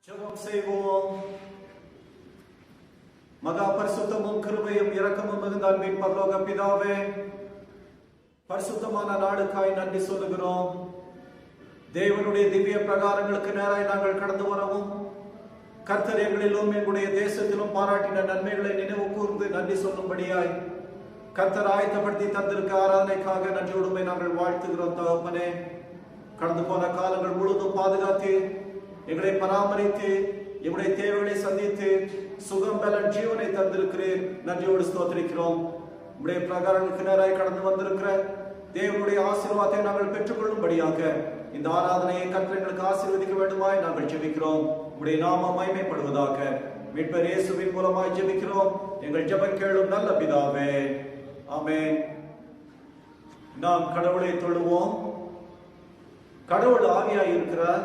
ஜெபம் செய்வோம். மகா பரிசுத்தமும் கிருபையும் இரக்கமும் மிகுந்த அன்பின் பரலோக பிதாவே, பரிசுத்தமான நாளுக்காய் நன்றி சொல்லுகிறோம். தேவனுடைய திவ்ய பிரகாரங்களுக்கு நேராய் நாங்கள் கடந்து வரவும், கர்த்தர் எங்களிலும் எங்களுடைய தேசத்திலும் பாராட்டின நன்மைகளை நினைவு கூர்ந்து நன்றி சொல்லும்படியாய் கர்த்தர் ஆயத்தப்படுத்தி தந்திருக்க ஆராதனைக்காக நன்றியோடுமை நாங்கள் வாழ்த்துகிறோம். தகப்பனே, கடந்து போன காலங்கள் முழுதும் பாதுகாத்து எங்களை பராமரித்து எங்களுடைய தேவைகளை சந்தித்து சுகம் பலன் ஜீவனை தந்திருக்கிறேன். நன்றியோடு ஸ்தோத்திரிக்கிறோம். உங்களுடைய பிரகாரங்களுக்கு நேராய் கடந்து வந்திருக்கிற தேவனுடைய ஆசீர்வாதத்தை நாங்கள் பெற்றுக்கொள்ளும்படியாக இந்த ஆராதனையை கர்த்தர் எங்களுக்கு ஆசீர்வதிக்க வேண்டுமாய் நாங்கள் ஜெபிக்கிறோம். உங்களுடைய நாமம் மகிமைப்படுவதாக மீட்பர் இயேசுவின் மூலமாய் ஜெபிக்கிறோம். எங்கள் ஜெபம் கேளும் நல்ல பிதாவே, ஆமென். நாம் கடவுளை தொழுவோம். கடவுள் ஆவியாய் இருக்கிறார்.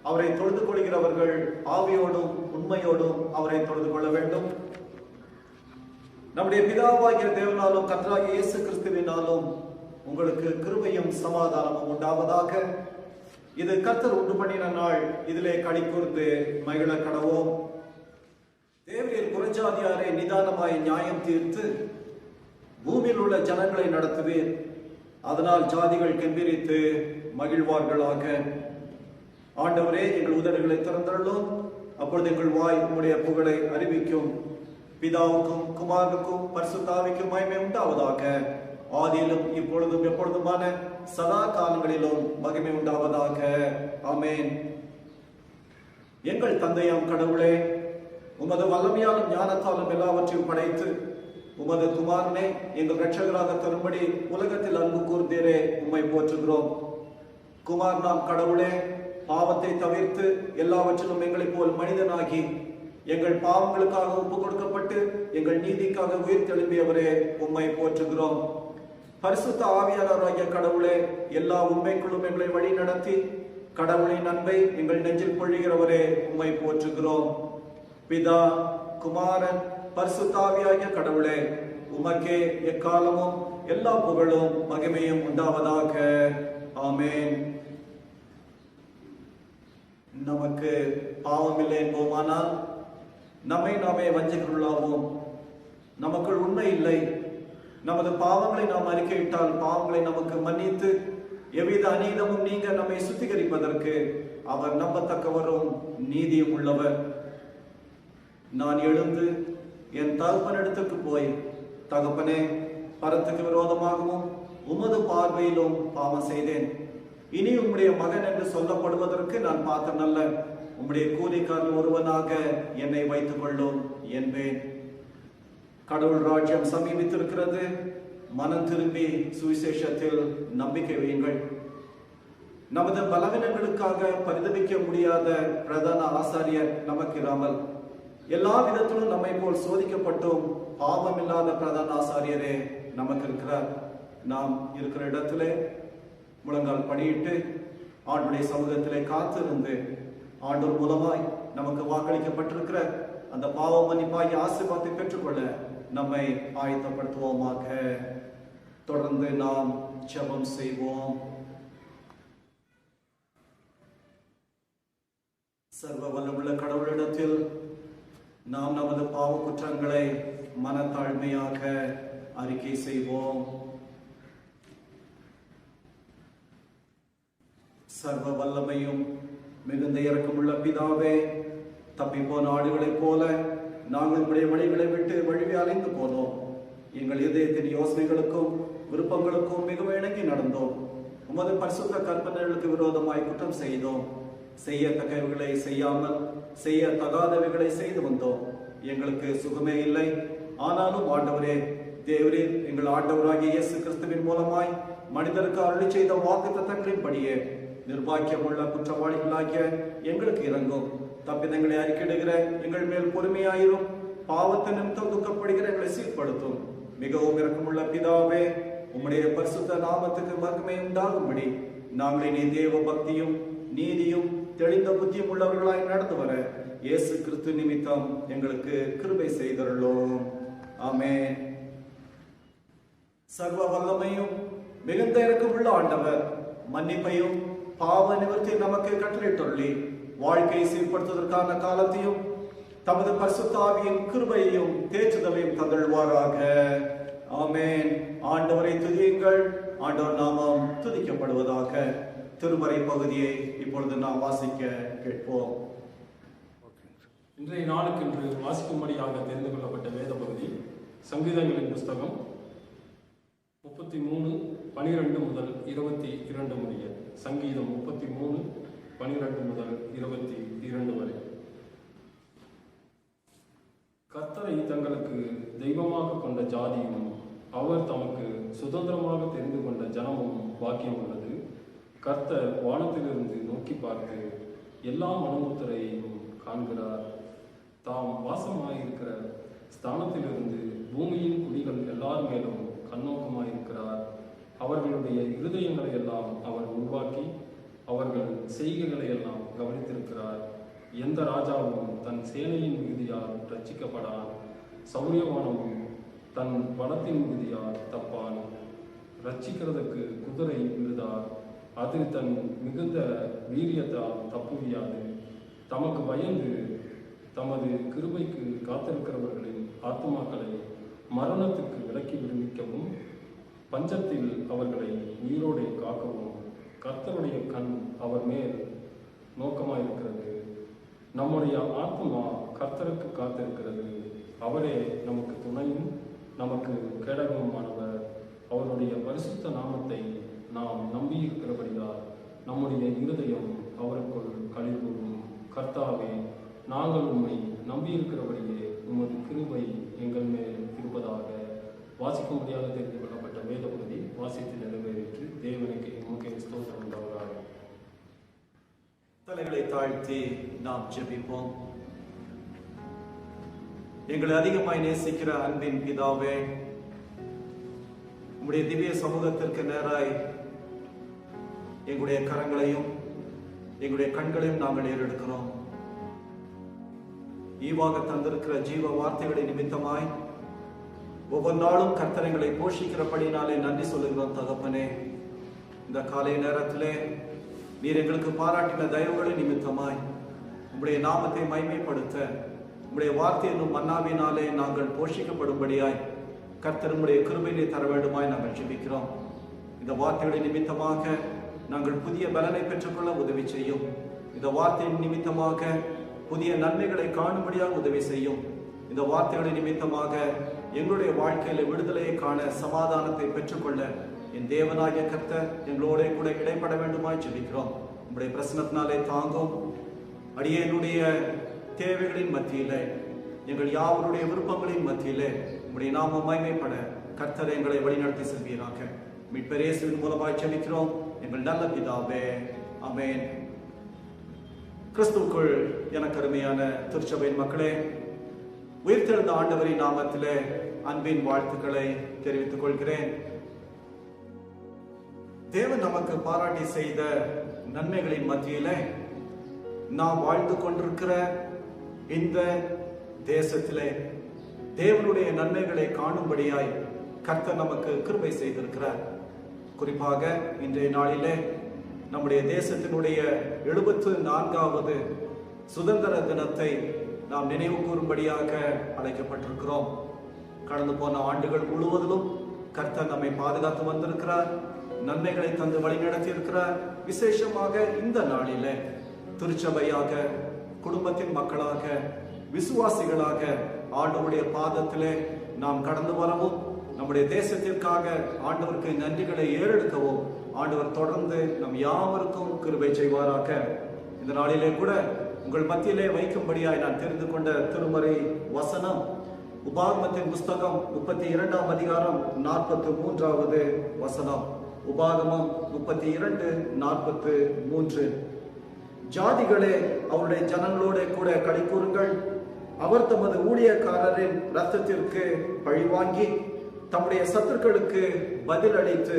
அவரை தொழுது கொள்கிறவர்கள் ஆவியோடும் உண்மையோடும் அவரை தொழுது கொள்ள வேண்டும். நம்முடைய பிதாவாகிய தேவனாலும் கர்த்தராகிய இயேசு கிறிஸ்துவினாலும் உங்களுக்கு கிருபையும் சமாதானமும் உண்டாவதாக. இது கர்த்தர் உண்டு பண்ணின நாள், இதிலே களி கூர்ந்து மகிழ கடவோம். தேவரீர் புறஜாதியாரை நிதானமாய் நியாயம் தீர்த்து பூமியில் உள்ள ஜனங்களை நடத்துவீர். அதனால் ஜாதிகள் கெம்பீரித்து மகிழ்வார்களாக. ஆண்டவரே, எங்கள் உதடுகளை திறந்தருளும். அப்பொழுது எங்கள் வாய் உம்முடைய புகழை அறிவிக்கும். பிதாவுக்கும் குமாரனுக்கும் பரிசுத்த ஆவிக்கும் மகிமை உண்டாவதாக. ஆதியிலும் இப்பொழுதும் எப்பொழுதுமான சதா காலங்களிலும் மகிமை உண்டாவதாக. ஆமென். எங்கள் தந்தையாம் கடவுளே, உமது வல்லமையாலும் ஞானத்தாலும் எல்லாவற்றையும் படைத்து உமது குமாரனை எங்கள் இரட்சகராக தரும்படி உலகத்தில் அன்பு கூர்ந்தீரே, உம்மை போற்றுகிறோம். குமாரனாம் கடவுளே, பாவத்தை தவிர்த்து எல்லாவற்றிலும் எங்களை போல் மனிதனாகி எங்கள் பாவங்களுக்காக ஒப்பு கொடுக்கப்பட்டு எங்கள் நீதிக்காக உயிர் தெழும்பியவரே, உம்மை போற்றுகிறோம். பரிசுத்த ஆவியானவராகிய கடவுளே, எல்லா உண்மைக்குள்ளும் எங்களை வழி நடத்தி கடவுளின் அன்பை எங்கள் நெஞ்சில் பொழிகிறவரே, உம்மை போற்றுகிறோம். பிதா, குமாரன், பரிசுத்த ஆவியாகிய கடவுளே, உமக்கே எக்காலமும் எல்லா புகழும் மகிமையும் உண்டாவதாக. ஆமென். நமக்கு பாவம் இல்லை என்போமானால் நம்மை நாமே வஞ்சகர்களாவோம். நமக்குள் உண்மை இல்லை. நமது பாவங்களை நாம் அறிக்கையிட்டால் பாவங்களை நமக்கு மன்னித்து எவ்வித அநீதமும் நீங்க நம்மை சுத்திகரிப்பதற்கு அவர் நம்பத்தக்கவரும் நீதியும் உள்ளவர். நான் எழுந்து என் தகப்பனிடத்துக்கு போய், தகப்பனே, பரத்துக்கு விரோதமாகவும் உமது பார்வையிலும் பாவம் செய்தேன். இனி உம்முடைய மகன் என்று சொல்லப்படுவதற்கு நான் பாத்திரம் அல்ல. உம்முடைய கூலிக்காரன் ஒருவனாக என்னை வைத்துக் கொள்ளும் என்பேன். கடவுள் ராஜ்யம் சமீபித்திருக்கிறது. மனம் திரும்பி சுவிசேஷத்தில் நம்பிக்கை வையுங்கள். நமது பலவீனங்களுக்காக பரிதவிக்க முடியாத பிரதான ஆசாரியர் நமக்கு இராமல் எல்லா விதத்திலும் நம்மை போல் சோதிக்கப்பட்டும் பாவம் இல்லாத பிரதான ஆசாரியரே நமக்கு இருக்கிறார். நாம் இருக்கிற இடத்திலே முழங்கால் படியிட்டு ஆண்டுடைய சமூகத்திலே காத்திருந்து ஆண்டோர் மூலமாய் நமக்கு வாக்களிக்கப்பட்டிருக்கிற அந்த பாவ மன்னிப்பாகி ஆசீர்வாதத்தை பெற்றுக்கொள்ள நம்மை ஆயத்தப்படுத்துவோமாக. தொடர்ந்து நாம் ஜெபம் செய்வோம். சர்வ வல்லமுள்ள கடவுளிடத்தில் நாம் நமது பாவ குற்றங்களை மனத்தாழ்மையாக அறிக்கை செய்வோம். சர்வ வல்லமையும் மிகுந்த இரக்கமுள்ள பிதாவே, தப்பி போன ஆடுகளைப் போல நாங்கள் உங்களுடைய வழிகளை விட்டு வழிவே அலைந்து போனோம். எங்கள் இதயத்தின் யோசனைகளுக்கும் விருப்பங்களுக்கும் மிகவும் இணங்கி நடந்தோம். உமது பரிசுத்த கற்பனைகளுக்கு விரோதமாய் குற்றம் செய்தோம். செய்யத்தக்கவைகளை செய்யாமல் செய்ய தகாதவைகளை செய்து வந்தோம். எங்களுக்கு சுகமே இல்லை. ஆனாலும் ஆண்டவரே, தேவரீர் எங்கள் ஆண்டவராகிய இயேசு கிறிஸ்துவின் மூலமாய் மனிதருக்கு அருளி செய்த வாக்குத்தத்தங்களின்படியே நிர்பாக்கியமுள்ள குற்றவாளிகளாகிய எங்களுக்கு இறங்கும். தப்பிதங்களை அறிக்கையிடுகிற எங்கள் மேல் பொறுமையாயிரும். பாவத்தை நிமித்தம் துக்கப்படுகிற எங்களை சீர்படுத்தும். மிகவும் இரக்கமுள்ள பிதாவே, உம்முடைய பரிசுத்த நாமத்துக்கு மகிமை உண்டாகும்படி நாங்கள் இனி தேவ பக்தியும் நீதியும் தெளிந்த புத்தியும் உள்ளவர்களாய் நடந்து வர இயேசு கிறிஸ்து நிமித்தம் எங்களுக்கு கிருபை செய்தருளோம். ஆமென். சர்வ வல்லமையும் மிகுந்த இரக்கமுள்ள ஆண்டவர் மன்னிப்பையும் பாவ நிவர்த்தி நமக்கு கட்டளையிட்டுள்ளி வாழ்க்கையை சீர்படுத்துவதற்கான காலத்தையும் தமது பரிசுத்த ஆவியின் கிருபையையும் தேற்றுதலையும் தந்தருள்வாராக. ஆமென். ஆண்டவரை துதியுங்கள். ஆண்டவர் நாமம் துதிக்கப்படுவதாக. திருமறை பகுதியை இப்பொழுது நாம் வாசிக்க கேட்போம். இன்றைய நாளுக்கென்று வாசிக்கும்படியாக தெரிந்து கொள்ளப்பட்ட வேத பகுதி சங்கீதங்களின் புஸ்தகம் 33:12 முதல் 22 முடிய. சங்கீதம் 33:12 முதல் 22 வரை. கர்த்தரை தங்களுக்கு தெய்வமாக கொண்ட ஜாதியும் அவர் தமக்கு சுதந்திரமாக தெரிந்து கொண்ட ஜனமும் பாக்கியம் உள்ளது. கர்த்தர் வானத்திலிருந்து நோக்கி பார்த்து எல்லா மனமுத்திரையையும் காண்கிறார். தாம் வாசமாயிருக்கிற ஸ்தானத்திலிருந்து பூமியின் குடிகள் எல்லார் மேலும் கண்ணோக்கமாயிருக்கிறார். அவர்களுடைய இருதயங்களை எல்லாம் அவர் உருவாக்கி அவர்கள் செய்கைகளை எல்லாம் கவனித்திருக்கிறார். எந்த ராஜாவும் தன் சேனையின் மிகுதியால் ரட்சிக்கப்படான். சௌரியவானமும் தன் பலத்தின் மிகுதியால் தப்பான். ரட்சிக்கிறதுக்கு குதிரை விழுதார், அது தன் மிகுந்த வீரியத்தால் தப்புவியாது. தமக்கு பயந்து தமது கிருபைக்கு காத்திருக்கிறவர்களின் ஆத்துமாக்களை மரணத்துக்கு விலக்கி விடுவிக்கவும் பஞ்சத்தில் அவர்களை உயிரோடு காக்கவும் கர்த்தருடைய கண் அவர் மேல் நோக்கமாயிருக்கிறது. நம்முடைய ஆத்மா கர்த்தருக்கு காத்திருக்கிறது. அவரே நமக்கு துணையும் நமக்கு கேடகமானவர். அவருடைய பரிசுத்த நாமத்தை நாம் நம்பியிருக்கிறபடியால் நம்முடைய இருதயம் அவருக்குள் களிகூரும். கர்த்தாவே, நாங்கள் உம்மை நம்பியிருக்கிறபடியே உமது கிருபை எங்கள் மேல் இருப்பதாக. வாசிக்கும்படியாக தெரிந்து கொள்ளப்பட்ட வேத பகுதி வாசித்து நிறைவேற்றி தேவனுக்கு உமக்கு ஸ்தோத்திரம் உண்டாவதாக. தலைகளை தாழ்த்தி நாம் ஜெபிப்போம். எங்களை அதிகமாய் நேசிக்கிற அன்பின் பிதாவே, உம்முடைய திவ்ய சமூகத்திற்கு நேராய் எங்களுடைய கரங்களையும் எங்களுடைய கண்களையும் நாங்கள் ஏறெடுக்கிறோம். ஈவாக தந்திருக்கிற ஜீவ வார்த்தைகளை நிமித்தமாய் ஒவ்வொரு நாளும் கர்த்தரைகளை போஷிக்கிறபடினாலே நன்றி சொல்லுகிறோம் தகப்பனே. இந்த காலை நேரத்திலே நீர் எங்களுக்கு பாராட்டின தயவுகளின் நிமித்தமாய் உம்முடைய நாமத்தை மைமைப்படுத்த உம்முடைய வார்த்தை என்னும் மன்னாவினாலே நாங்கள் போஷிக்கப்படும்படியாய் கர்த்தர் உம்முடைய கிருபையை தர வேண்டுமாய் நாங்கள் ஜெபிக்கிறோம். இந்த வார்த்தைகளின் நிமித்தமாக நாங்கள் புதிய பலனை பெற்றுக்கொள்ள உதவி செய்யும். இந்த வார்த்தையின் நிமித்தமாக புதிய நன்மைகளை காணும்படியாக உதவி செய்யும். இந்த வார்த்தைகளின் நிமித்தமாக எங்களுடைய வாழ்க்கையில விடுதலையை காண, சமாதானத்தை பெற்றுக்கொள்ள என் தேவனாகிய கர்த்தர் எங்களோட கூட இடைப்பட வேண்டுமாய் ஜெபிக்கிறோம். உங்களுடைய பிரசனத்தினாலே தாங்கும். அடியேனுடைய தேவைகளின் மத்தியிலே, எங்கள் யாவருடைய விருப்பங்களின் மத்தியிலே உங்களுடைய நாமம் மகிமைப்பட கர்த்தர் எங்களை வழிநடத்தி செல்வீராக. மீட்பர் இயேசுவின் மூலமாய் ஜெபிக்கிறோம் எங்கள் நல்ல பிதாவே, ஆமென். கிறிஸ்துவுக்குள் எனக்கு அருமையான திருச்சபையின் மக்களே, உயிர்த்தெழுந்த ஆண்டவரின் நாமத்திலே அன்பின் வாழ்த்துக்களை தெரிவித்துக் கொள்கிறேன். தேவன் நமக்கு பாராட்டி செய்த நன்மைகளின் மத்தியிலே நாம் வாழ்ந்து கொண்டிருக்கிற இந்த தேசத்திலே தேவனுடைய நன்மைகளை காணும்படியாய் கர்த்தர் நமக்கு கிருபை செய்திருக்கிறார். குறிப்பாக இன்றைய நாளிலே நம்முடைய தேசத்தினுடைய 74வது சுதந்திர தினத்தை நாம் நினைவு கூறும்படியாக அழைக்கப்பட்டிருக்கிறோம். கடந்து போன ஆண்டுகள் முழுவதிலும் கர்த்தர் நம்மை பாதுகாத்து வந்திருக்கிறார், நன்மைகளை தந்து வழிநடத்தி இருக்கிறார். விசேஷமாக இந்த நாளிலே திருச்சபையாக, குடும்பத்தின் மக்களாக, விசுவாசிகளாக ஆண்டவருடைய பாதத்திலே நாம் கடந்து வரவும், நம்முடைய தேசத்திற்காக ஆண்டவருக்கு நன்றிகளை ஏறெடுக்கவும் ஆண்டவர் தொடர்ந்து நம் யாவருக்கும் கிருபை செய்வாராக. இந்த நாளிலே கூட உங்கள் மத்தியிலே வைக்கும்படியாய் நான் தெரிந்து கொண்ட திருமறை வசனம் உபாகமத்தின் புஸ்தகம் 32ஆம் அதிகாரம் 43வது வசனம். உபாகமம் 32:43. ஜாதிகளே, அவருடைய ஜனங்களோட கூட களி கூறுங்கள். அவர் தமது ஊழியக்காரரின் இரத்தத்திற்கு பழிவாங்கி தம்முடைய சத்துருக்களுக்கு பதில் அளித்து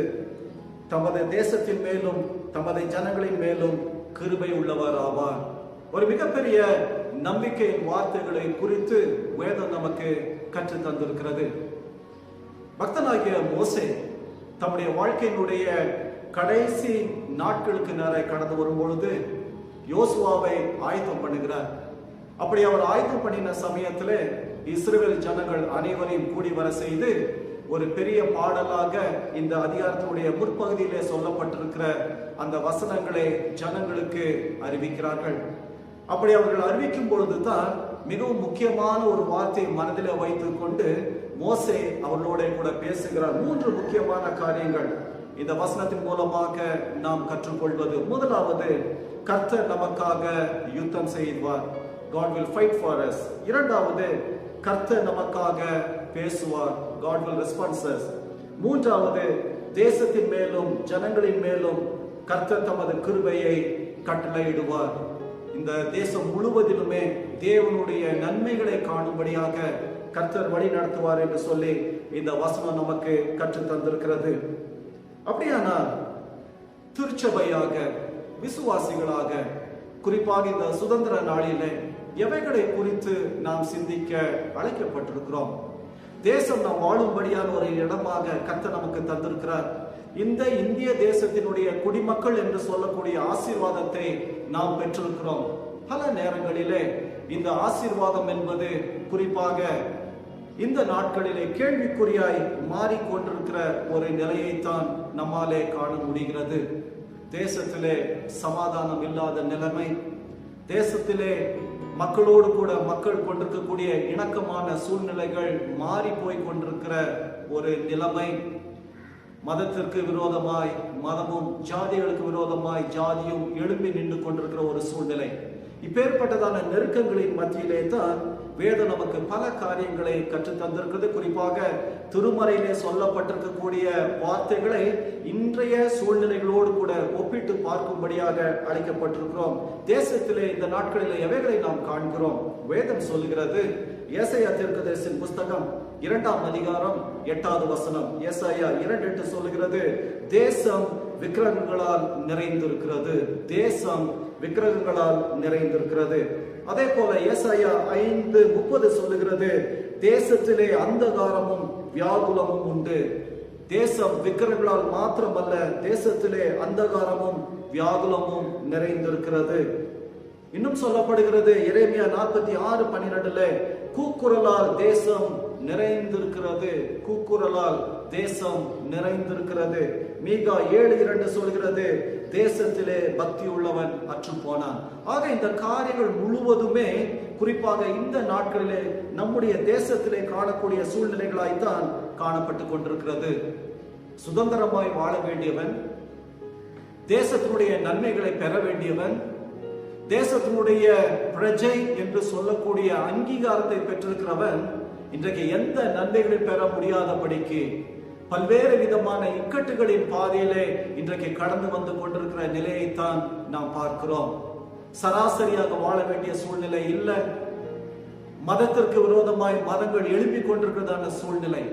தமது தேசத்தின் மேலும் தமது ஜனங்களின் மேலும் கிருபை உள்ளவர் ஆவார். ஒரு மிகப்பெரிய நம்பிக்கையின் வார்த்தைகளை குறித்து வேதம் நமக்கு கற்று தந்திருக்கிறது. பக்தனாகிய மோசே தம்முடைய வாழ்க்கையினுடைய கடைசி நாட்களுக்கு நேராக கடந்து வரும் பொழுது யோசுவாவை ஆயத்தம் பண்ணுகிறார். அப்படி அவர் ஆயத்தம் பண்ணின சமயத்திலே இஸ்ரவேல் ஜனங்கள் அனைவரையும் கூடி வர செய்து ஒரு பெரிய பாடலாக இந்த அதிகாரத்தினுடைய முற்பகுதியிலே சொல்லப்பட்டிருக்கிற அந்த வசனங்களை ஜனங்களுக்கு அறிவிக்கிறார்கள். அப்படி அவர்கள் அறிவிக்கும் பொழுதுதான் மிகவும் முக்கியமான ஒரு வார்த்தையை மனதில் வைத்துக் கொண்டு மோசே அவர்களோட கூட பேசுகிறார். 3 முக்கியமான காரியங்கள் இந்த வசனத்தின் மூலமாக நாம் கற்றுக்கொள்வது. முதலாவது, கர்த்தர் நமக்காக யுத்தம் செய்வார். God will fight for us. இரண்டாவது, கர்த்தர் நமக்காக பேசுவார். God will respond us. மூன்றாவது, தேசத்தின் மேலும் ஜனங்களின் மேலும் கர்த்தர் தமது கிருபையை கட்டளையிடுவார். இந்த தேசம் முழுவதிலுமே தேவனுடைய நன்மைகளை காணும்படியாக கர்த்தர் வழி நடத்துவார் என்று சொல்லி இந்த வசனம் நமக்கு கற்று தந்திருக்கிறது. அப்படியானால் திருச்சபையாக, விசுவாசிகளாக, குறிப்பாக இந்த சுதந்திர நாளிலே எவைகளை குறித்து நாம் சிந்திக்க அழைக்கப்பட்டிருக்கிறோம்? தேசம் நாம் வாழும்படியான ஒரு இடமாக கர்த்தர் நமக்கு தந்திருக்கிறார். இந்த இந்திய தேசத்தினுடைய குடிமக்கள் என்று சொல்லக்கூடிய ஆசீர்வாதத்தை நாம் பெற்றிருக்கிறோம். பல நேரங்களிலே இந்த ஆசீர்வாதம் என்பது குறிப்பாக இந்த நாட்களிலே கேள்விக்குறியாய் மாறிக்கொண்டிருக்கிற ஒரு நிலையைத்தான் நம்மாலே காண முடிகிறது. தேசத்திலே சமாதானம் இல்லாத நிலைமை, தேசத்திலே மக்களோடு கூட மக்கள் கொண்டிருக்கக்கூடிய இணக்கமான சூழ்நிலைகள் மாறி போய் கொண்டிருக்கிற ஒரு நிலைமை, மதத்திற்கு விரோதமாய் மதமும் ஜாதிகளுக்கு விரோதமாய் ஜாதியும் எழும்பி நின்று கொண்டிருக்கிற ஒரு சூழ்நிலை. இப்பேற்பட்டதான நெருக்கங்களின் மத்தியிலே தான் வேதம் நமக்கு பல காரியங்களை கற்று தந்திருக்கிறது. குறிப்பாக திருமறையிலே சொல்லப்பட்டிருக்கக்கூடிய வார்த்தைகளை இன்றைய சூழ்நிலைகளோடு கூட ஒப்பிட்டு பார்க்கும்படியாக அழைக்கப்பட்டிருக்கிறோம். தேசத்திலே இந்த நாட்களில் எவைகளை நாம் காண்கிறோம்? வேதம் சொல்லுகிறது, ஏசாயா தீர்க்கதரிசியின் புஸ்தகம் 2ஆம் அதிகாரம் 8வது வசனம். ஏசாயா 2:8 சொல்லுகிறது, தேசம் விக்கிரகங்களால் நிறைந்திருக்கிறது. தேசம் விக்கிரகங்களால் நிறைந்திருக்கிறது. அதே போல ஏசாயா 5:30 சொல்லுகிறது, தேசத்திலே அந்தகாரமும் வியாகுலமும் உண்டு. தேசம் விக்கிரகங்களால் மாத்திரமல்ல, தேசத்திலே அந்தகாரமும் வியாகுலமும் நிறைந்திருக்கிறது. இன்னும் சொல்லப்படுகிறது, எரேமியா 46:12 கூக்குரலால் தேசம் நிறைந்திருக்கிறது. கூக்குரலால் தேசம் நிறைந்திருக்கிறது. மீகா 7:2 சொல்கிறது, தேசத்திலே பக்தி உள்ளவன் அற்று போனான். ஆக இந்த காரியங்கள் முழுவதுமே குறிப்பாக இந்த நாட்களிலே நம்முடைய தேசத்திலே காணக்கூடிய சூழ்நிலைகளாய்த்தான் காணப்பட்டு கொண்டிருக்கிறது. சுதந்திரமாய் வாழ வேண்டியவன், தேசத்தினுடைய நன்மைகளை பெற வேண்டியவன், தேசத்தினுடைய பிரஜை என்று சொல்லக்கூடிய அங்கீகாரத்தை பெற்றிருக்கிறவன் இன்றைக்கு எந்த நன்மைகளை பெற முடியாதபடிக்கு பல்வேறு விதமான இக்கட்டுகளின் பாதையிலே இன்றைக்கு கடந்து வந்து கொண்டிருக்கிற நிலையைத்தான் நாம் பார்க்கிறோம். சராசரியாக வாழ வேண்டிய சூழ்நிலை இல்லை. மதத்திற்கு விரோதமாய் மதங்கள் எழுப்பிக் கொண்டிருக்கிறதான சூழ்நிலை,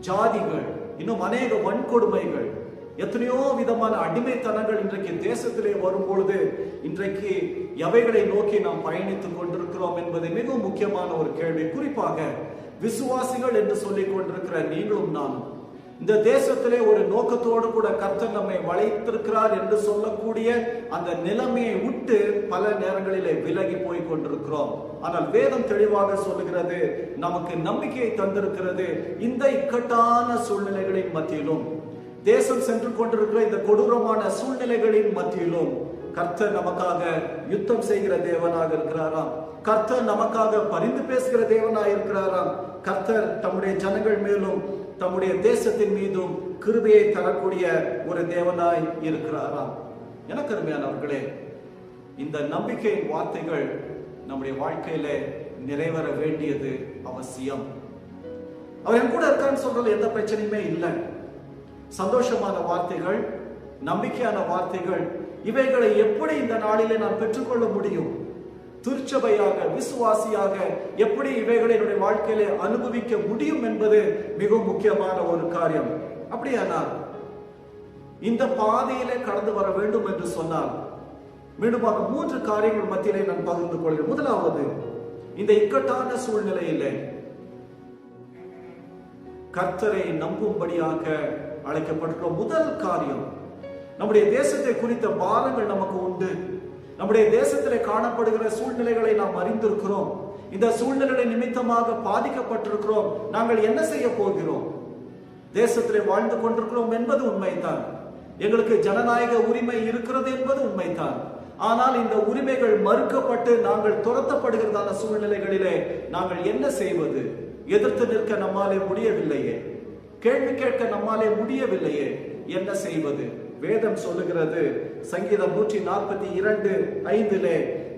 ஜாதிகள், இன்னும் அநேக வன்கொடுமைகள், எத்தனையோ விதமான அடிமைத்தனங்கள் இன்றைக்கு தேசத்திலே வரும் பொழுது இன்றைக்கு எவைகளை நோக்கி நாம் பயணித்துக் கொண்டிருக்கிறோம் என்பது மிகவும் முக்கியமான ஒரு கேள்வி. குறிப்பாக விசுவாசிகள் என்று சொல்லிக் கொண்டிருக்கிற நீங்களும் நானும் இந்த தேசத்திலே ஒரு நோக்கத்தோடு கூட கர்த்தர் நம்மை வளைத்திருக்கிறார் என்று சொல்லக்கூடிய அந்த நிலைமையை விட்டு பல நேரங்களிலே விலகி போய் கொண்டிருக்கிறோம். ஆனால் வேதம் தெளிவாக சொல்லுகிறது, நமக்கு நம்பிக்கையை தந்திருக்கிறது. இந்த இக்கட்டான சூழ்நிலைகளின் மத்தியிலும், தேசம் சென்று கொண்டிருக்கிற இந்த கொடூரமான சூழ்நிலைகளின் மத்தியிலும் கர்த்தர் நமக்காக யுத்தம் செய்கிற தேவனாக இருக்கிறாராம். கர்த்தர் நமக்காக பரிந்து பேசுகிற தேவனாக இருக்கிறாராம். கர்த்தர் தம்முடைய ஜனங்கள் மேலும் தம்முடைய தேசத்தின் மீதும் கிருபையை தரக்கூடிய ஒரு தேவனாய் இருக்கிறாராம். எனக்கு அருமையானவர்களே, இந்த நம்பிக்கை வார்த்தைகள் நம்முடைய வாழ்க்கையில நிறைவேற வேண்டியது அவசியம். அவர் என் கூட இருக்கான்னு சொல்றது எந்த பிரச்சனையுமே இல்லை. சந்தோஷமான வார்த்தைகள், நம்பிக்கையான வார்த்தைகள், இவைகளை எப்படி இந்த நாளிலே நான் பெற்றுக்கொள்ள முடியும்? திருச்சபையாக, விசுவாசியாக எப்படி இவைகளை என்னுடைய வாழ்க்கையிலே அனுபவிக்க முடியும் என்பது மிகவும் முக்கியமான ஒரு காரியம். அப்படியானால் இந்த பாதையிலே கடந்து வர வேண்டும் என்று சொன்னால் மீண்டுமாக 3 காரியங்கள் மத்தியிலே நான் பகிர்ந்து கொள்கிறேன். முதலாவது, இந்த இக்கட்டான சூழ்நிலையிலே கர்த்தரை நம்பும்படியாக அழைக்கப்பட்டிருக்கிறோம். முதல் காரியம், நம்முடைய தேசத்தை குறித்த பாரங்கள் நமக்கு உண்டு. நம்முடைய தேசத்திலே காணப்படுகிற சூழ்நிலைகளை நாம் அறிந்திருக்கிறோம். இந்த சூழ்நிலை நிமித்தமாக பாதிக்கப்பட்டிருக்கிறோம். நாங்கள் என்ன செய்ய போகிறோம்? தேசத்திலே வாழ்ந்து கொண்டிருக்கிறோம் என்பது உண்மைதான். எங்களுக்கு ஜனநாயக உரிமை இருக்கிறது என்பது உண்மைதான். ஆனால் இந்த உரிமைகள் மறுக்கப்பட்டு நாங்கள் துரத்தப்படுகிறதான சூழ்நிலைகளிலே நாங்கள் என்ன செய்வது? எதிர்த்து நிற்க நம்மாலே முடியவில்லையே, கேள்வி கேட்க நம்மாலே முடியவில்லையே, என்ன செய்வது? வேதம் சொல்லுகிறது, சங்கீதம் 142:5,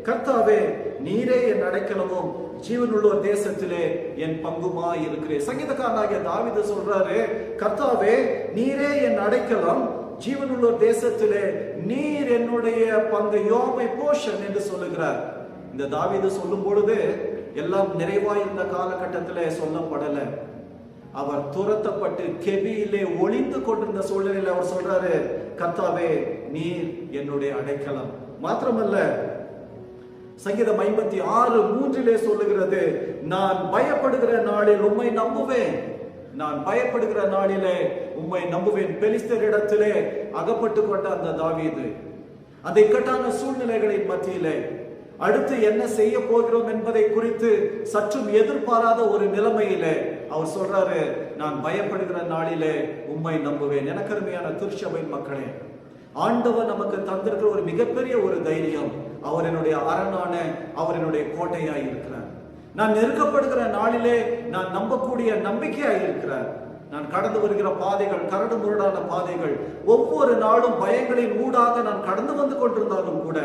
கர்த்தாவே நீரே என் அடைக்கலமும் ஜீவனுள்ளோர் தேசத்திலே என் பங்குமாய் இருக்கிறேன். சங்கீதக்காரனாகிய தாவீது சொல்றாரு, கர்த்தாவே நீரே என் அடைக்கலம், ஜீவனுள்ளோர் தேசத்திலே நீர் என்னுடைய பங்கு, யோமை போஷன் என்று சொல்லுகிறார். இந்த தாவீது சொல்லும் பொழுது எல்லாம் நிறைவாய் இருந்த காலகட்டத்திலே சொல்லப்படல. அவர் துரத்தப்பட்டு கெபியிலே ஒளிந்து கொண்டிருந்த சூழ்நிலையில் அவர் சொல்றாரு, கர்த்தாவே நீர் என்னுடைய அடைக்கலம். மாத்திரமல்ல, சங்கீதம் 56:3 சொல்லுகிறது, நான் பயப்படுகிற நாளில் உம்மை நம்புவேன். நான் பயப்படுகிற நாளிலே உம்மை நம்புவேன். பெலிஸ்தரிடத்திலே அகப்பட்டு கொண்ட அந்த தாவீது அந்த இக்கட்டான சூழ்நிலைகளின் மத்தியிலே அடுத்து என்ன செய்ய போகிறோம் என்பதை குறித்து சற்றும் எதிர்பாராத ஒரு நிலைமையிலே அவர் சொல்றாரு, நான் பயப்படுகிற நாளிலே உம்மை நம்புவேன். எனக்கு அருமையான திருச்சபை மக்களே, ஆண்டவர் நமக்கு தந்திருக்கிற ஒரு மிகப்பெரிய ஒரு தைரியம், அவர் என்னுடைய அரணான, அவர் என்னுடைய கோட்டையாய் இருக்கிறார். நான் நெருக்கப்படுகிற நாளிலே நான் நம்பக்கூடிய நம்பிக்கையாய் இருக்கிறார். நான் கடந்து வருகிற பாதைகள் கரடு முரடான பாதைகள், ஒவ்வொரு நாளும் பயங்களின் ஊடாக நான் கடந்து வந்து கொண்டிருந்தாலும் கூட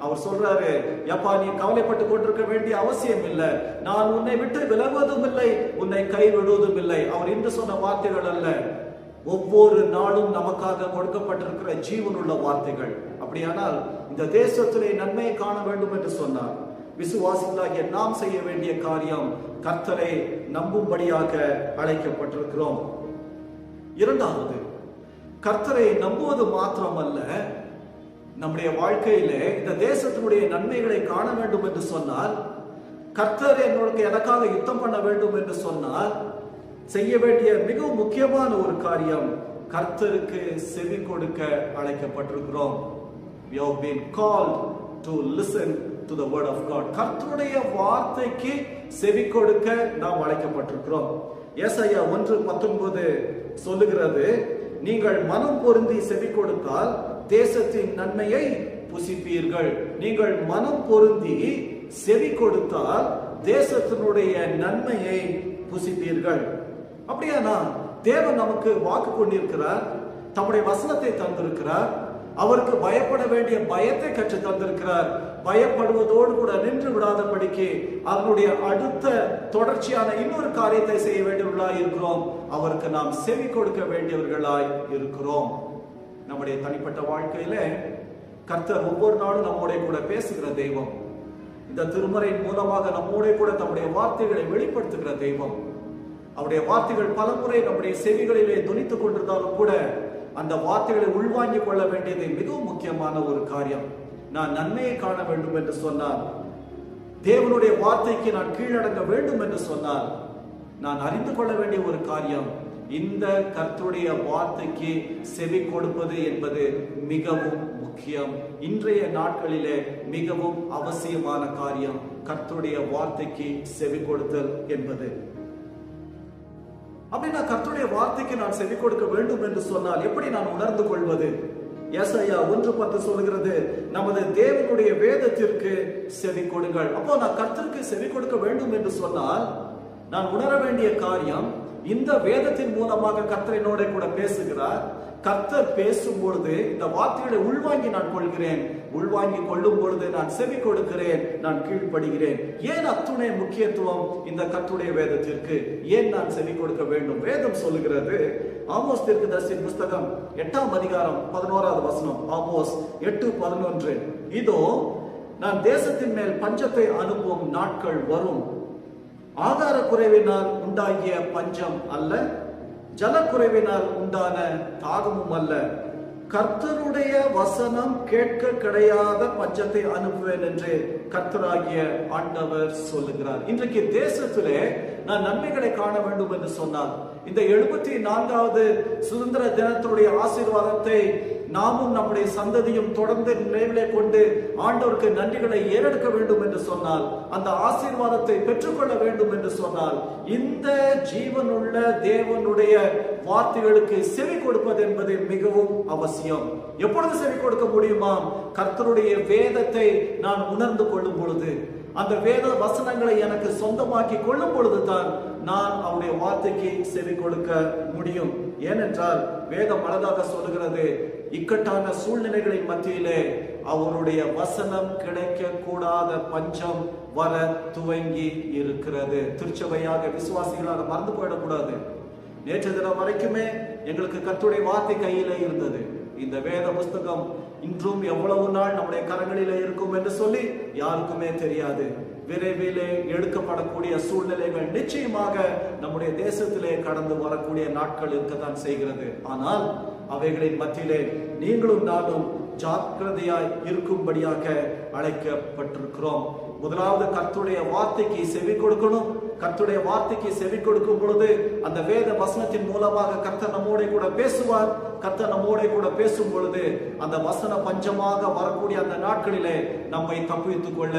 அவர் சொல்றாரு, எப்பா நீ கவலைப்பட்டு கொண்டிருக்க வேண்டிய அவசியம் இல்லை, நான் உன்னை விட்டு விலகுவதும் இல்லை, உன்னை கைவிடுவதும் இல்லை. அவர் இன்று சொன்ன வார்த்தைகள் அல்ல, ஒவ்வொரு நாளும் நமக்காக கொடுக்கப்பட்டிருக்கிற ஜீவனுள்ள வார்த்தைகள். அப்படியானால் இந்த தேசத்திலே நன்மையை காண வேண்டும் என்று சொன்னார். விசுவாசிகளாகிய நாம் செய்ய வேண்டிய காரியம், கர்த்தரை நம்பும்படியாக அழைக்கப்பட்டிருக்கிறோம். இரண்டாவது, கர்த்தரை நம்புவது மாத்திரமல்ல, நம்முடைய வாழ்க்கையிலே இந்த தேசத்தினுடைய நன்மைகளை காண வேண்டும் என்று சொன்னால், கர்த்தர் எனக்காக யுத்தம் பண்ண வேண்டும் என்று சொன்னால், செய்ய வேண்டிய மிகவும் முக்கியமான ஒரு காரியம், கர்த்தருக்கு செவி கொடுக்க அழைக்கப்பட்டிருக்கிறோம். We have been called to listen to the word of God. கர்த்தருடைய வார்த்தைக்கு செவி கொடுக்க நாம் அழைக்கப்பட்டிருக்கிறோம். ஏசாயா 1:19 சொல்லுகிறது, நீங்கள் மனம் பொருந்தி செவி கொடுத்தால் தேசத்தின் நன்மையை புசிப்பீர்கள். நீங்கள் மனம் பொருந்தி செவி கொடுத்தால் தேசத்தினுடைய நன்மையை புசிப்பீர்கள். அப்படியானா தேவன் நமக்கு வாக்கு கொண்டிருக்கிறார், தம்முடைய வசனத்தை தந்திருக்கிறார், அவருக்கு பயப்பட வேண்டிய பயத்தை கற்று தந்திருக்கிறார். பயப்படுவதோடு கூட நின்று விடாதபடிக்கு அதனுடைய அடுத்த தொடர்ச்சியான இன்னொரு காரியத்தை செய்ய வேண்டியவர்களாய் இருக்கிறோம். அவருக்கு நாம் செவி கொடுக்க வேண்டியவர்களாய் இருக்கிறோம். நம்முடைய தனிப்பட்ட வாழ்க்கையில கர்த்தர் ஒவ்வொரு நாளும் நம்மோட கூட பேசுகிற தெய்வம். இந்த திருமறையின் மூலமாக நம்மோட கூட தம்முடைய வார்த்தைகளை வெளிப்படுத்துகிற தெய்வம். அவருடைய வார்த்தைகள் பலமுறை நம்முடைய செவிகளிலே துணித்துக் கொண்டிருந்தாலும் கூட அந்த வார்த்தைகளை உள்வாங்கிக் கொள்ள வேண்டியது மிகவும் முக்கியமான ஒரு காரியம். நான் நன்மையை காண வேண்டும் என்று சொன்னால், தேவனுடைய வார்த்தைக்கு நான் கீழடங்க வேண்டும் என்று சொன்னால், நான் அறிந்து கொள்ள வேண்டிய ஒரு காரியம், இந்த கர்த்தருடைய வார்த்தைக்கு செவி கொடுப்பது என்பது மிகவும் முக்கியம். இன்றைய நாட்களிலே மிகவும் அவசியமான காரியம் கர்த்தருடைய வார்த்தைக்கு செவி கொடுத்தல் என்பது. அப்படின்னா கர்த்தருடைய வார்த்தைக்கு நான் செவி கொடுக்க வேண்டும் என்று சொன்னால் எப்படி நான் உணர்ந்து கொள்வது? ஏசாயா 1:10 சொல்லுகிறது, நமது தேவனுடைய வேதத்திற்கு செவி கொடுங்கள். அப்போ நான் கர்த்தருக்கு செவி கொடுக்க வேண்டும் என்று சொன்னால் நான் உணர வேண்டிய காரியம், இந்த வேதத்தின் மூலமாக கர்த்தர் என்னோட கூட பேசுகிறார். கர்த்தர் பேசும் பொழுது இந்த வார்த்தைகளை உள்வாங்கி நான் கொள்கிறேன். உள்வாங்கி கொள்ளும் பொழுது நான் செவி கொடுக்கிறேன், நான் கீழ்ப்படுகிறேன். ஏன் அத்துணை முக்கியத்துவம் இந்த கர்த்தருடைய வேதத்திற்கு? ஏன் நான் செவி கொடுக்க வேண்டும்? வேதம் சொல்லுகிறது, ஆமோஸ் தீர்க்கதரிசியின் புஸ்தகம் 8ஆம் அதிகாரம் 11வது வசனம். ஆமோஸ் 8:11, இதோ நான் தேசத்தின் மேல் பஞ்சத்தை அனுப்பும் நாட்கள் வரும். ஆதார குறைவினால் உண்டாகிய பஞ்சம் அல்ல, ஜலக்குறைவினால் உண்டான தாகமும் அல்ல, கர்த்தருடைய வசனம் கேட்க கிடையாத பஞ்சத்தை அனுப்புவேன் என்று கர்த்தராகிய ஆண்டவர் சொல்லுகிறார். இன்றைக்கு தேசத்திலே நான் நன்மைகளை காண வேண்டும் என்று சொன்னால், இந்த 74வது சுதந்திர தினத்தினுடைய ஆசீர்வாதத்தை நாமும் நம்முடைய சந்ததியும் தொடர்ந்து நினைவிலே கொண்டு ஆண்டவருக்கு நன்றிகளை ஏறெடுக்க வேண்டும் என்று சொன்னால், அந்த ஆசீர்வாதத்தை பெற்றுக்கொள்ள வேண்டும் என்று சொன்னால், இந்த ஜீவனுள்ள தேவனுடைய வார்த்தைகளுக்கு செவி கொடுப்பது என்பது மிகவும் அவசியம். எப்பொழுது செவி கொடுக்க முடியுமா? கர்த்தருடைய வேதத்தை நான் உணர்ந்து கொள்ளும் பொழுது, அந்த வேத வசனங்களை எனக்கு சொந்தமாக்கி கொள்ளும் பொழுதுதான் நான் அவருடைய வார்த்தைக்கு செவி கொடுக்க முடியும். ஏனென்றால் வேதம் அழகாக சொல்லுகிறது, இக்கட்டான சூழ்நிலைகளின் மத்தியிலே அவருடைய வசனம் கிடைக்க கூடாத பஞ்சம் வர துவங்கி இருக்கிறது. திருச்சபையாக விசுவாசிகளாக மறந்து போயிடக்கூடாது. நேற்று தினம் வரைக்குமே எங்களுக்கு கர்த்தருடைய வார்த்தை கையில இருந்தது. இந்த வேத புஸ்தகம் இன்றும் எவ்வளவு நாள் நம்முடைய கரங்களிலே இருக்கும் என்று சொல்லி யாருக்குமே தெரியாது. விரைவிலே எடுக்கப்படக்கூடிய சூழ்நிலைகள் நிச்சயமாக நம்முடைய தேசத்திலே கடந்து வரக்கூடிய நாட்கள் இருக்கத்தான் செய்கிறது. ஆனால் அவைகளின் மத்தியிலே நீங்களும் நானும் ஜாக்கிரதையாய் இருக்கும்படியாக அழைக்கப்பட்டிருக்கிறோம். முதலாவது கர்த்தருடைய வார்த்தைக்கு செவி கொடுக்கணும். கர்த்தருடைய வார்த்தைக்கு செவி கொடுக்கும் பொழுது அந்த வேத வசனத்தின் மூலமாக கர்த்தர் நம்மோட கூட பேசுவார். கர்த்தர் நம்மோட கூட பேசும் பொழுது அந்த வசன பஞ்சமாக வரக்கூடிய அந்த நாட்களிலே நம்மை தப்பித்துக் கொள்ள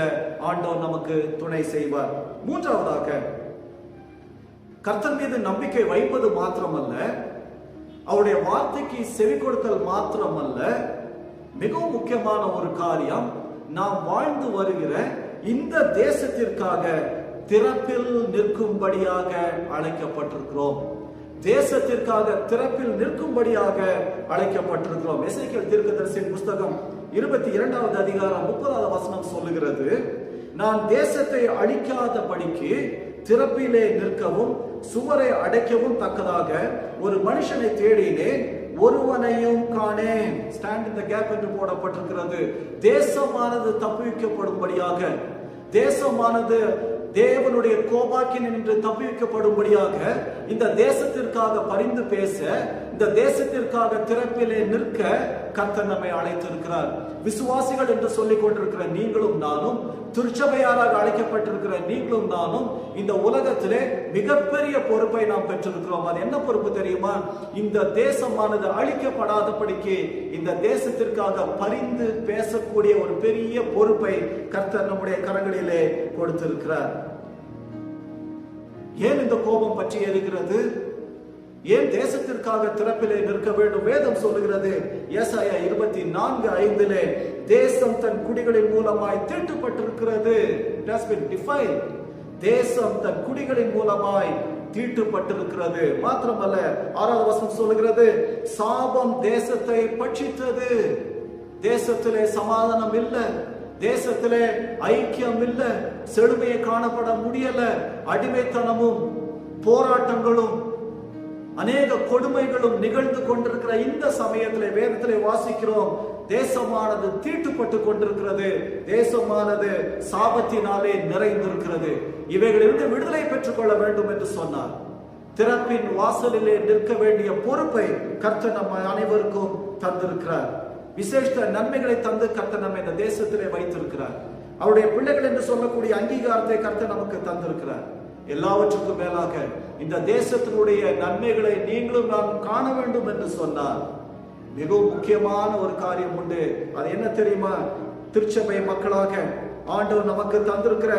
ஆண்டவர் நமக்கு துணை செய்வார். மூன்றாவதாக, கர்த்தர் மீது நம்பிக்கை வைப்பது மாத்திரமல்ல, அவருடைய வார்த்தைக்கு செவி கொடுத்தல் மாத்திரமல்ல, மிகவும் முக்கியமான ஒரு காரியம், நாம் வாழ்ந்து வருகிற இந்த தேசத்திற்காக திறப்பில் நிற்கும்படியாக அழைக்கப்பட்டிருக்கிறோம். தேசத்திற்காக திறப்பில் நிற்கும்படியாக அழைக்கப்பட்டிருக்கிறோம். எசேக்கியேல் தீர்க்கதரிசியின் புஸ்தகம் 22வது அதிகாரம் 30வது வசனம் சொல்லுகிறது, நான் தேசத்தை அழிக்காதபடிக்கு திறப்பிலே நிற்கவும் சுவரை அடைக்கவும் தக்கதாக ஒரு மனுஷனை தேடினேன், ஒருவனையும் காணேன். ஸ்டாண்ட் இன் தி கேப் என்று போடப்பட்டிருக்கிறது. தேசமானது தப்புவிக்கப்படும்படியாக, தேசமானது தேவனுடைய கோபாக்கின் என்று தப்புவிக்கப்படும்படியாக இந்த தேசத்திற்காக பரிந்து பேச, இந்த தேசத்திற்காக திறப்பிலே நிற்க கர்த்தர் நம்மை அழைத்திருக்கிறார். விசுவாசிகள் என்று சொல்லிக் கொண்டிருக்கிற நீங்களும் நானும், திருச்சபையாராக அழைக்கப்பட்டிருக்கிற நீங்களும் நானும் இந்த உலகத்திலே மிகப்பெரிய பொறுப்பை நாம் பெற்றிருக்கிறோம். அது என்ன பொறுப்பு தெரியுமா? இந்த தேசமானது அழிக்கப்படாதபடிக்கு இந்த தேசத்திற்காக பரிந்து பேசக்கூடிய ஒரு பெரிய பொறுப்பை கர்த்தர் நம்முடைய கரங்களிலே கொடுத்திருக்கிறார். ஏன் இந்த கோபம் பற்றி எரிகிறது? ஏன் தேசத்திற்காக திறப்பிலே நிற்க வேண்டும்? வேதம் சொல்லுகிறது, ஏசாயா 24:5, தேசம் தன் குடிகளின் மூலமாய் தீட்டுப்பட்டிருக்கிறது. It has been defiled. தேசம் தன் குடிகளின் மூலமாய் தீட்டுப்பட்டிருக்கிறது. மாத்திரமல்ல, 6வது வசனம் சொல்லுகிறது, சாபம் தேசத்தை பட்சித்தது. தேசத்திலே சமாதானம் இல்லை, தேசத்திலே ஐக்கியம் இல்லை, செழுமையை காணப்பட முடியல. அடிமைத்தனமும் போராட்டங்களும் அநேக கொடுமைகளும் நிகழ்ந்து கொண்டிருக்கிற இந்த சமயத்திலே வேதத்திலே வாசிக்கிறோம், தேசமானது தீட்டுப்பட்டு கொண்டிருக்கிறது, தேசமானது சாபத்தினாலே நிறைந்திருக்கிறது. இவைகளிலிருந்து விடுதலை பெற்றுக் கொள்ள வேண்டும் என்று சொன்னார். திறப்பின் வாசலிலே நிற்க வேண்டிய பொறுப்பை கர்த்தர் நம்ம அனைவருக்கும் தந்திருக்கிறார். விசேஷ நன்மைகளை தந்து கர்த்தர் நம்ம இந்த தேசத்திலே வைத்திருக்கிறார். அவருடைய பிள்ளைகள் என்று சொல்லக்கூடிய அங்கீகாரத்தை கர்த்தர் நமக்கு தந்திருக்கிறார். எல்லாவற்றுக்கும் மேலாக இந்த தேசத்தினுடைய நன்மைகளை நீங்களும் நாம் காண வேண்டும் என்று சொன்னார். மிகவும் முக்கியமான ஒரு காரியம் உண்டு. அது என்ன தெரியுமா? திருச்சபை மக்களாக ஆண்டவர் நமக்கு தந்திருக்கிற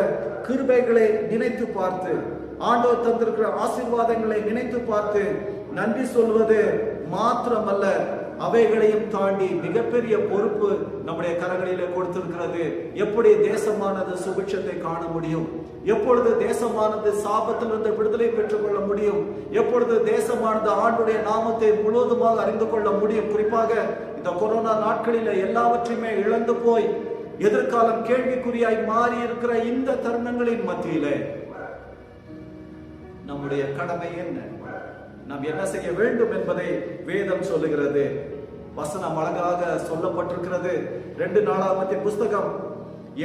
கிருபைகளை நினைத்து பார்த்து, ஆண்டவர் தந்திருக்கிற ஆசீர்வாதங்களை நினைத்து பார்த்து நன்றி சொல்வது மாத்திரமல்ல, அவைகளையும் தாண்டி மிகப்பெரிய பொறுப்பு நம்முடைய கரங்களிலே கொடுத்திருக்கிறது. எப்படி தேசமானது சுபிட்சத்தை காண முடியும்? எப்பொழுது தேசமானது சாபத்திலிருந்து விடுதலை பெற்றுக் கொள்ள முடியும்? எப்பொழுது தேசமானது ஆண்டுடைய நாமத்தை முழுவதுமாக அறிந்து கொள்ள முடியும்? குறிப்பாக இந்த கொரோனா நாட்களில எல்லாவற்றையுமே இழந்து போய் எதிர்காலம் கேள்விக்குறியாய் மாறி இருக்கிற இந்த தருணங்களின் மத்தியிலே நம்முடைய கடமை என்ன? நாம் என்ன செய்ய வேண்டும் என்பதை வேதம் சொல்லுகிறது. வசனம் அழகாக சொல்லப்பட்டிருக்கிறது. 2 நாளாகமத்தின் புஸ்தகம்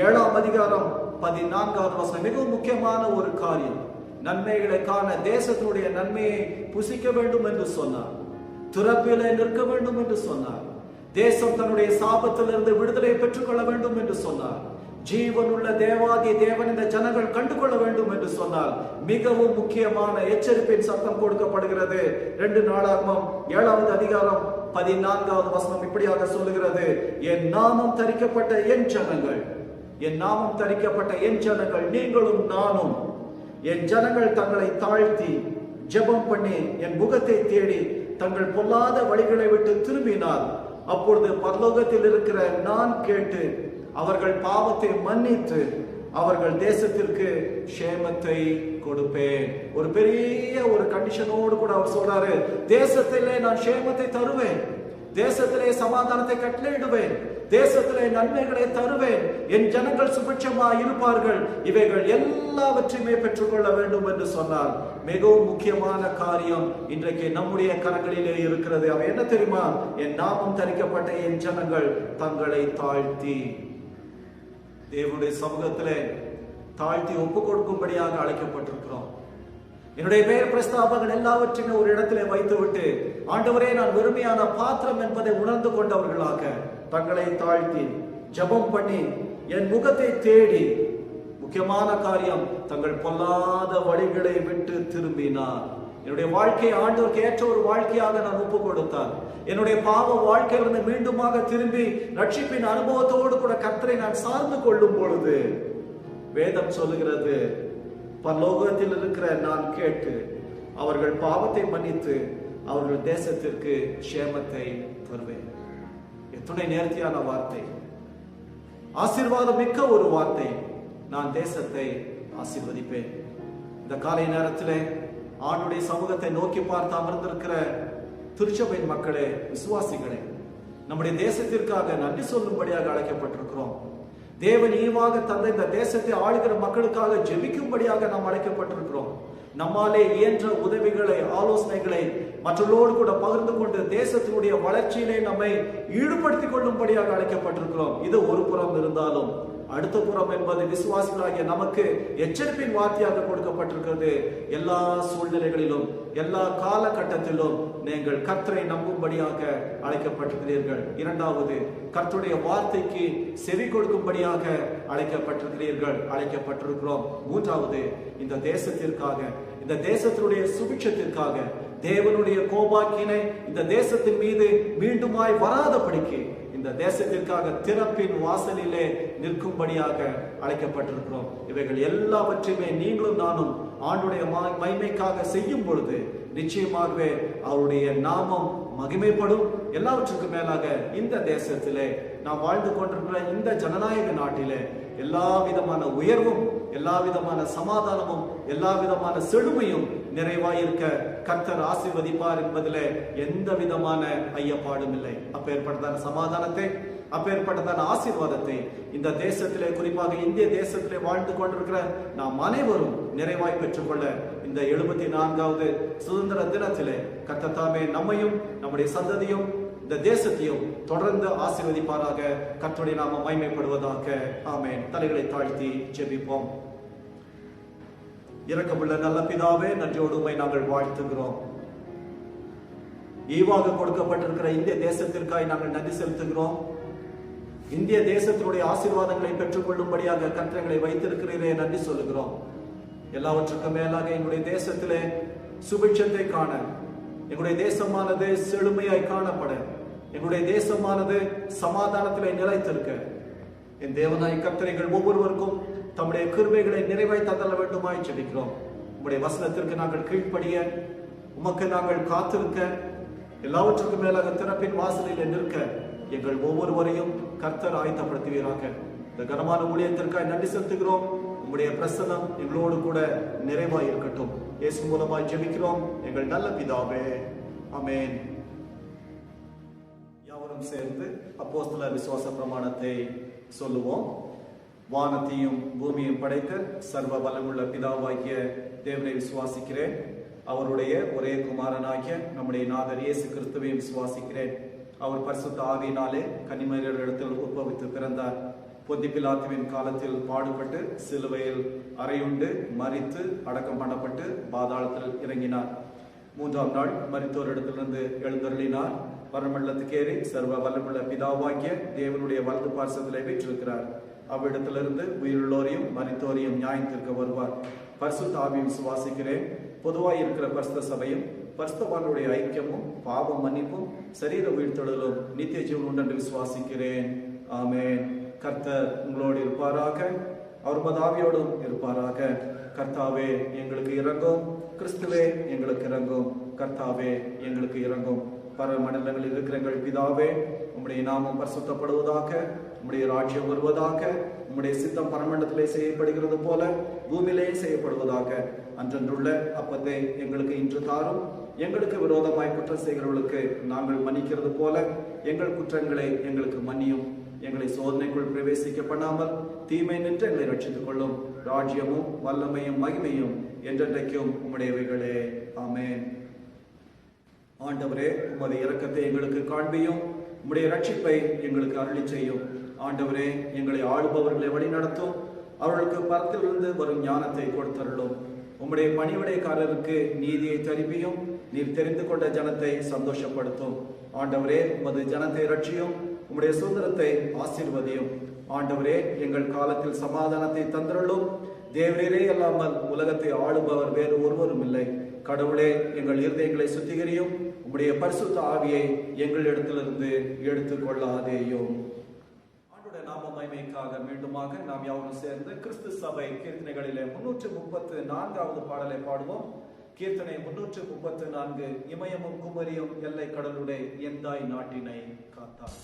7ஆம் அதிகாரம் 14வது வசனம். மிகவும் முக்கியமான ஒரு காரியம். நன்மைகளை காண தேசத்தினுடைய நன்மையை புசிக்க வேண்டும் என்று சொன்னார். திறப்பிலே நிற்க வேண்டும் என்று சொன்னார். தேசம் தன்னுடைய சாபத்திலிருந்து விடுதலை பெற்றுக் கொள்ள வேண்டும் என்று சொன்னார். ஜீவனுள்ள தேவாதி தேவன் இந்த ஜனங்கள் கண்டுகொள்ள வேண்டும் என்று சொன்னால் மிகவும் முக்கியமான எச்சரிப்பின் சத்தம் கொடுக்கப்படுகிறது. 2 நாளாகமம் 7வது அதிகாரம் 14வது வசனம் இப்படியாக சொல்லுகிறது, என் நாமம் தரிக்கப்பட்ட என் ஜனங்கள், என் நாமம் தரிக்கப்பட்ட என் ஜனங்கள் நீங்களும் நானும், என் ஜனங்கள் தங்களை தாழ்த்தி ஜெபம் பண்ணி என் முகத்தை தேடி தங்கள் பொல்லாத வழிகளை விட்டு திரும்பினார், அப்பொழுது பரலோகத்தில் இருக்கிற நான் கேட்டு அவர்கள் பாவத்தை மன்னித்து அவர்கள் தேசத்திற்கு க்ஷேமத்தை கொடுப்பேன். ஒரு பெரிய ஒரு கண்டிஷனோடு கூட அவர் சொல்றாரு, தேசத்திலே நான் க்ஷேமத்தை தருவேன், தேசத்திலே சமாதானத்தை கட்டளையிடுவேன், தேசத்திலே நன்மைகளை தருவேன், என் ஜனங்கள் சுபிட்சமாய் இருப்பார்கள், இவைகள் எல்லாவற்றையுமே பெற்றுக்கொள்ள வேண்டும் என்று சொன்னார். மிகவும் முக்கியமான காரியம் இன்றைக்கு நம்முடைய கரங்களிலே இருக்கிறது. அவை என்ன தெரியுமா? என் நாமம் தரிக்கப்பட்ட என் ஜனங்கள் தங்களை தாழ்த்தி தேவனுடைய சமூகத்திலே தாழ்த்தி ஒப்பு கொடுக்கும்படியாக அழைக்கப்பட்டிருக்கிறோம். என்னுடைய பெயர் பிரஸ்தாபங்கள் எல்லாவற்றையும் ஒரு இடத்திலே வைத்துவிட்டு, ஆண்டவரே நான் வெறுமையான பாத்திரம் என்பதை உணர்ந்து கொண்டவர்களாக தங்களை தாழ்த்தி ஜெபம் பண்ணி என் முகத்தை தேடி, முக்கியமான காரியம், தங்கள் பொல்லாத வழிகளை விட்டு திரும்பினார். என்னுடைய வாழ்க்கை ஆண்டவருக்கு ஏற்ற ஒரு வாழ்க்கையாக நான் ஒப்பு கொடுத்தார். என்னுடைய பாவ வாழ்க்கையிலிருந்து மீண்டுமாக திரும்பி ரட்சிப்பின் அனுபவத்தோடு கூட கர்த்தரை நான் சார்ந்து கொள்ளும் பொழுது வேதம் சொல்லுகிறது, பரலோகத்தில் இருக்கிற நான் கேட்டு அவர்கள் பாவத்தை மன்னித்து அவர்கள் தேசத்திற்கு க்ஷேமத்தை தருவேன். எத்துணை நேர்த்தியான வார்த்தை, ஆசீர்வாதம் மிக்க ஒரு வார்த்தை. நான் தேசத்தை ஆசீர்வதிப்பேன். இந்த காலை நேரத்திலே ஆண்டுடைய சமூகத்தை நோக்கி பார்த்து அமர்ந்திருக்கிற திருச்சபையின் மக்களே, விசுவாசிகளே, நம்முடைய தேசத்திற்காக நன்றி சொல்லும்படியாக அழைக்கப்பட்டிருக்கிறோம். தேவன் ஈவாக தந்த இந்த தேசத்தை ஆளுகிற மக்களுக்காக ஜெபிக்கும்படியாக நாம் அழைக்கப்பட்டிருக்கிறோம். நம்மாலே இயன்ற உதவிகளை, ஆலோசனைகளை மற்றவர்களோடு கூட பகிர்ந்து கொண்டு தேசத்தினுடைய வளர்ச்சியிலே நம்மை ஈடுபடுத்திக் கொள்ளும்படியாக அழைக்கப்பட்டிருக்கிறோம். இது ஒரு புறம் இருந்தாலும், அடுத்த புறம் என்பது விசுவாசிகளாகிய நமக்கு எச்சரிப்பின் வார்த்தையாக கொடுக்கப்பட்டிருக்கிறது. எல்லா சூழ்நிலைகளிலும், எல்லா காலகட்டத்திலும் நீங்கள் கர்த்தரை நம்பும்படியாக அழைக்கப்பட்டிருக்கிறீர்கள். 2வது, கர்த்தருடைய வார்த்தைக்கு செவி கொடுக்கும்படியாக அழைக்கப்பட்டிருக்கிறோம். 3வது, இந்த தேசத்திற்காக, இந்த தேசத்தினுடைய சுபிட்சத்திற்காக, தேவனுடைய கோபாக்கினை இந்த தேசத்தின் மீது மீண்டுமாய் வராதபடிக்கு இந்த தேசத்திற்காக திறப்பின் வாசலிலே நிற்கும்படியாக அழைக்கப்பட்டிருக்கிறோம். இவைகள் எல்லாவற்றையுமே நீங்களும் நானும் ஆண்டுடைய மகிமைக்காக செய்யும் பொழுது நிச்சயமாகவே அவருடைய நாமம் மகிமைப்படும். எல்லாவற்றுக்கும் மேலாக இந்த தேசத்திலே நாம் வாழ்ந்து கொண்டிருக்கிற இந்த ஜனநாயக நாட்டிலே எல்லா விதமான உயர்வும், எல்லா விதமான சமாதானமும், எல்லா விதமான செழுமையும் நிறைவாயிருக்க கர்த்தர் ஆசீர்வதிப்பார் என்பதிலே எந்த விதமான ஐயப்பாடும் இல்லை. அப்பேற்பட்டதான சமாதானத்தை, அப்பேற்பட்டதான ஆசீர்வாதத்தை இந்த தேசத்திலே, குறிப்பாக இந்திய தேசத்திலே வாழ்ந்து கொண்டிருக்கிற நாம் அனைவரும் நிறைவாய் பெற்றுக்கொள்ள இந்த 74வது சுதந்திர தினத்திலே கர்த்தர் தாமே நம்மையும் நம்முடைய சந்ததியும் இந்த தேசத்தையும் தொடர்ந்து ஆசீர்வதிப்பாராக. கர்த்தருடைய நாமம் மகிமைப்படுவதாக. ஆமென். தலைகளை தாழ்த்தி ஜெபிப்போம். இரக்கமுள்ள நல்ல பிதாவே, நன்றியோடு உம்மை நாங்கள் வாழ்த்துகிறோம். ஈவாக கொடுக்கப்பட்டிருக்கிற இந்திய தேசத்திற்காக நாங்கள் நன்றி செலுத்துகிறோம். இந்திய தேசத்தினுடைய ஆசீர்வாதங்களை பெற்றுக்கொள்ளும்படியாக கர்த்தரை வைத்திருக்கிறீரே, நன்றி சொல்லுகிறோம். எல்லாவற்றுக்கும் மேலாக எங்களுடைய தேசத்திலே சுபிட்சத்தை காண, எங்களுடைய தேசமானது செழுமையாய் காணப்பட, எங்களுடைய தேசமானது சமாதானத்திலே நிலைத்திருக்க என் தேவனாய் கர்த்தர் ஒவ்வொருவருக்கும் தம்முடைய கிருபைகளை நிறைவாய் தந்தள்ள வேண்டுமாய் ஜெபிக்கிறோம். உம்முடைய வசனத்திற்கு நாங்கள் கீழ்ப்படிய, உமக்கு நாங்கள் காத்திருக்க, எல்லாவற்றுக்கும் மேலாக திறப்பின் வாசலில் நிற்க எங்கள் ஒவ்வொருவரையும் கர்த்தர் ஆயத்தப்படுத்துவீராக. இந்த கனமான ஊழியத்திற்காக நன்றி செலுத்துகிறோம். உம்முடைய பிரசன்னம் எங்களோடு கூட நிறைவாய் இருக்கட்டும். இயேசு மூலமாய் ஜெபிக்கிறோம் எங்கள் நல்ல பிதாவே, ஆமென். யாவரும் சேர்ந்து அப்போஸ்தலர் விசுவாச பிரமாணத்தை சொல்லுவோம். வானத்தையும் பூமியையும் படைத்த சர்வ வல்லமுள்ள பிதாவாகிய தேவனை விசுவாசிக்கிறேன். அவருடைய ஒரே குமாரனாகிய நம்முடைய நாதர் இயேசு கிறிஸ்துவையும் விசுவாசிக்கிறேன். அவர் பரிசுத்த ஆவியினாலே கன்னிமரியாளிடத்தில் உற்பவித்து பிறந்தார். பொந்தி பிலாத்துவின் காலத்தில் பாடுபட்டு சிலுவையில் அறையுண்டு மரித்து அடக்கம் பண்ணப்பட்டு பாதாளத்தில் இறங்கினார். 3ஆம் நாள் மரித்தோரிடத்திலிருந்து எழுந்தருளினார். பரமண்டலத்துக்கு ஏறி சர்வ வல்லமுள்ள பிதாவாகிய தேவனுடைய வலது பார்சத்திலே வீற்றிருக்கிறார். அவ்விடத்திலிருந்து உயிருள்ளோரையும் மரித்தோரையும் நியாயத்திற்கு வருவார். பரிசுத்த ஆவியை விசுவாசிக்கிறேன். பொதுவாய் இருக்கிற பரிசுத்த சபையும் பரிசுத்தவான்களுடைய ஐக்கியமும் பாவம் மன்னிப்பும் சரீர உயிர்த்தெழுதலும் நித்திய ஜீவன் உண்டு விசுவாசிக்கிறேன். ஆமென். கர்த்தர் உங்களோடு இருப்பாராக, அவர் உமது ஆவியோடும் இருப்பாராக. கர்த்தாவே எங்களுக்கு இரங்கும். கிறிஸ்துவே எங்களுக்கு இரங்கும். கர்த்தாவே எங்களுக்கு இரங்கும். பரம மண்டலங்களில் இருக்கிற எங்கள் பிதாவே, உம்முடைய நாமம் பரிசுத்தப்படுவதாக, உம்முடைய ராஜ்யம் வருவதாக, உம்முடைய சித்தம் பரமண்டலத்திலே செய்யப்படுகிறது போல பூமியிலே செய்யப்படுவதாக. அன்றன்றுள்ள அப்பத்தை எங்களுக்கு இன்று தாரும். எங்களுக்கு விரோதமாய் குற்றம் செய்கிறவர்களுக்கு நாங்கள் மன்னிக்கிறது போல எங்கள் குற்றங்களை எங்களுக்கு மன்னியும். எங்களை சோதனைக்குள் பிரவேசிக்க பண்ணாமல் தீமை நின்று எங்களை ரட்சித்துக் கொள்ளும். ராஜ்யமும் வல்லமையும் மகிமையும் என்றென்றைக்கும் உம்முடையவைகளே. ஆமென். ஆண்டவரே, உமது இரக்கத்தை எங்களுக்கு காண்பியும். உம்முடைய ரட்சிப்பை எங்களுக்கு அருளி செய்யும். ஆண்டவரே, எங்களை ஆளுபவர்களை வழி நடத்தும். அவர்களுக்கு பரத்திலிருந்து வரும் ஞானத்தை கொடுத்தருளும். உம்முடைய பணிவிடைக்காரருக்கு நீதியை தருவியும். நீர் தெரிந்து கொண்ட ஜனத்தை சந்தோஷப்படுத்தும். ஆண்டவரே, உமது ஜனத்தை ரட்சியும். உம்முடைய சுதந்திரத்தை ஆசீர்வதியும். ஆண்டவரே, எங்கள் காலத்தில் சமாதானத்தை தந்தருளும். தேவரே அல்லாமல் உலகத்தை ஆளுபவர் வேறு ஒருவரும் இல்லை. கடவுளே, எங்கள் இருதயங்களை சுத்திகரியும். உம்முடைய பரிசுத்த ஆவியை எங்களிடத்திலிருந்து எடுத்துக் கொள்ளாதேயும். ஆண்டுடைய நாம மகிமைக்காக மீண்டுமாக நாம் யாவரும் சேர்ந்து கிறிஸ்து சபை கீர்த்தனைகளிலே 334வது பாடலை பாடுவோம். கீர்த்தனை 334. இமயமும் குமரியும் எல்லை கடலுடைய எந்தாய் நாட்டினை காத்தார்.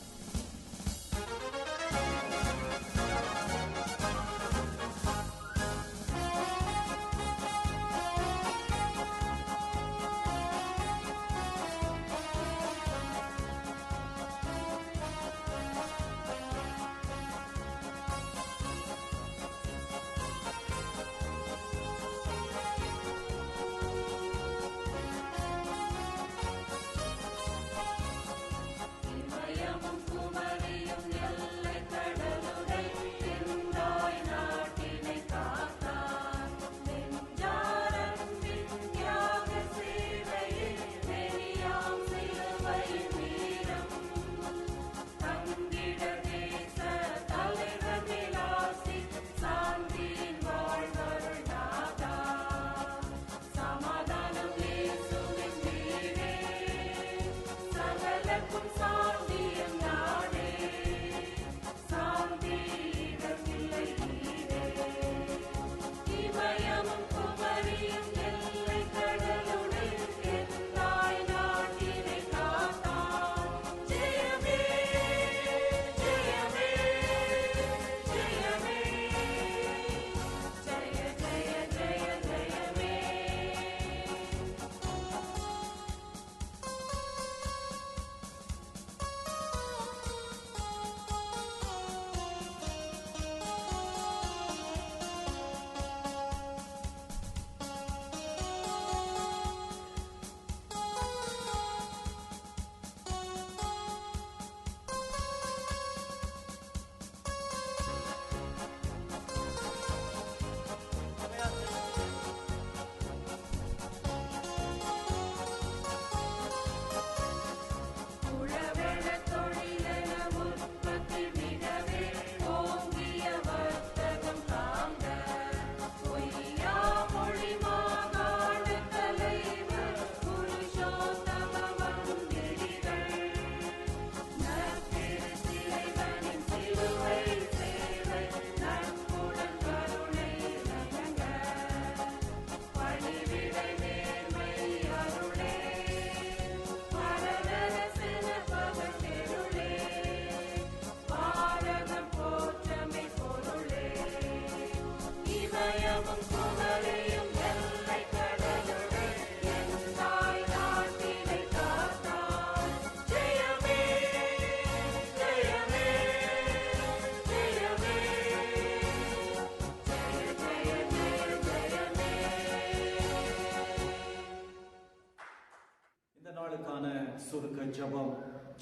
சுருக்க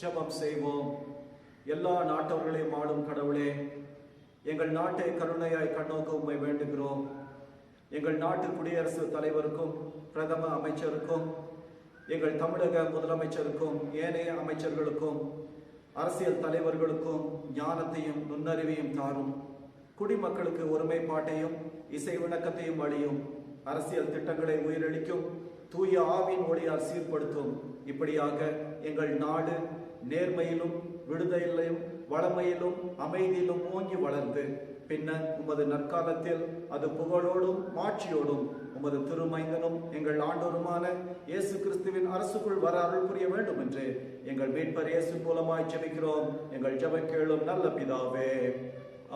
ஜெபம் செய்வோம். எல்லா நாட்டவர்களையும் ஆளும் கடவுளே, எங்கள் நாட்டை கருணையாய் கண்ணோக்க உம்மை வேண்டுகிறோம். எங்கள் நாட்டு குடியரசு தலைவருக்கும் பிரதம அமைச்சருக்கும் எங்கள் தமிழக முதலமைச்சருக்கும் ஏனைய அமைச்சர்களுக்கும் அரசியல் தலைவர்களுக்கும் ஞானத்தையும் நுண்ணறிவையும் தாரும். குடிமக்களுக்கு ஒருமைப்பாட்டையும் இசை விளக்கத்தையும் அளியும். அரசியல் திட்டங்களை உயிரளிக்கும். தூய ஆவின் ஒளியால் சீர்படுத்தும். இப்படியாக எங்கள் நாடு நேர்மையிலும் விடுதலையிலும் வளமையிலும் அமைதியிலும் ஓங்கி வளர்ந்து பின்னர் உமது நற்காலத்தில் அது புகழோடும் மாட்சியோடும் உமது திருமைந்தனும் எங்கள் ஆண்டோருமான இயேசு கிறிஸ்துவின் அரசுக்குள் வர அருள் புரிய வேண்டும் என்று எங்கள் மீட்பர் இயேசு மூலமாய் ஜெபிக்கிறோம். எங்கள் ஜெபம் கேளும் நல்ல பிதாவே,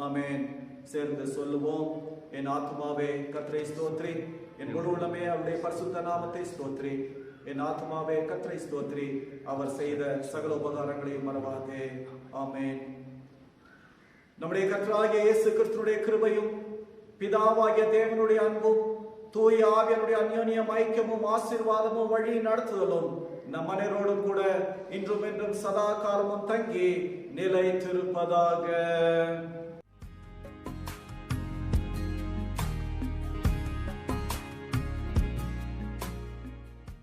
ஆமென். சேர்ந்து சொல்லுவோம். என் ஆத்மாவே கர்த்தரை ஸ்தோத்ரி, என் முழு உள்ளமே அவருடைய பரிசுத்த நாமத்தை ஸ்தோத்ரி. என் ஆத்மாவே கர்த்தரை ஸ்தோத்ரி, அவர் செய்த சகல உபகாரங்களையும் மறவாதே. ஆமென். நம்முடைய கர்த்தராகிய இயேசு கிறிஸ்துவினுடைய கிருபையும் பிதாவாகிய தேவனுடைய அன்பும் தூய ஆவியானுடைய அந்யோன்யம் ஐக்கியமும் ஆசீர்வாதமும் வழி நடத்துதலும் நம் அனைவரோடும் கூட இன்றும் என்றும் சதா காலமும் தங்கி நிலைத்திருப்பதாக.